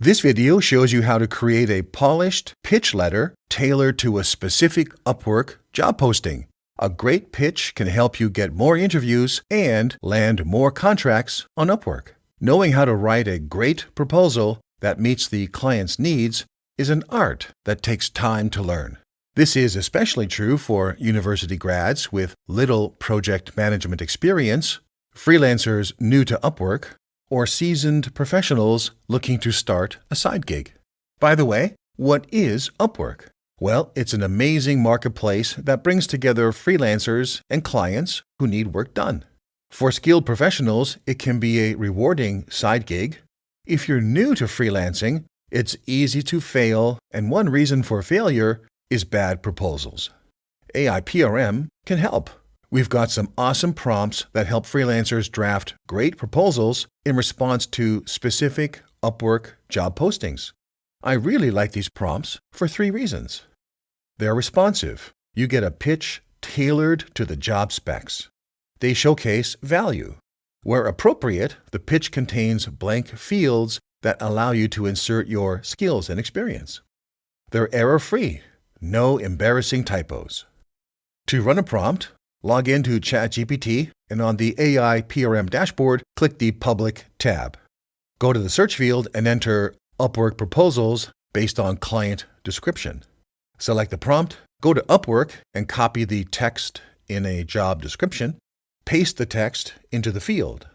This video shows you how to create a polished pitch letter tailored to a specific Upwork job posting. A great pitch can help you get more interviews and land more contracts on Upwork. Knowing how to write a great proposal that meets the client's needs is an art that takes time to learn. This is especially true for university grads with little project management experience, freelancers new to Upwork, or seasoned professionals looking to start a side gig. By the way, what is Upwork? Well, it's an amazing marketplace that brings together freelancers and clients who need work done. For skilled professionals, it can be a rewarding side gig. If you're new to freelancing, it's easy to fail, and one reason for failure is bad proposals. AIPRM can help. We've got some awesome prompts that help freelancers draft great proposals in response to specific Upwork job postings. I really like these prompts for 3 reasons. They're responsive. You get a pitch tailored to the job specs. They showcase value. Where appropriate, the pitch contains blank fields that allow you to insert your skills and experience. They're error-free. No embarrassing typos. To run a prompt, log into ChatGPT and on the AIPRM dashboard, click the Public tab. Go to the search field and enter Upwork proposals based on client description. Select the prompt, go to Upwork and copy the text in a job description. Paste the text into the field.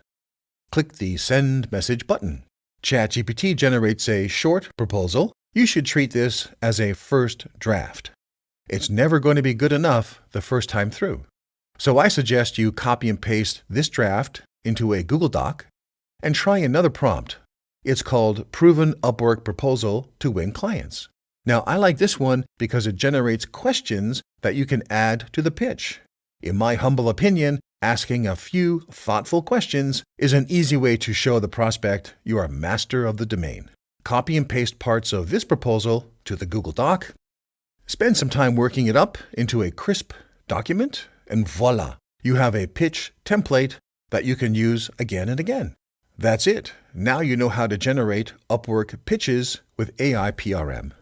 Click the Send Message button. ChatGPT generates a short proposal. You should treat this as a first draft. It's never going to be good enough the first time through. So I suggest you copy and paste this draft into a Google Doc and try another prompt. It's called Proven Upwork Proposal to Win Clients. Now, I like this one because it generates questions that you can add to the pitch. In my humble opinion, asking a few thoughtful questions is an easy way to show the prospect you are a master of the domain. Copy and paste parts of this proposal to the Google Doc. Spend some time working it up into a crisp document, and voila, you have a pitch template that you can use again and again. That's it. Now you know how to generate Upwork pitches with AIPRM.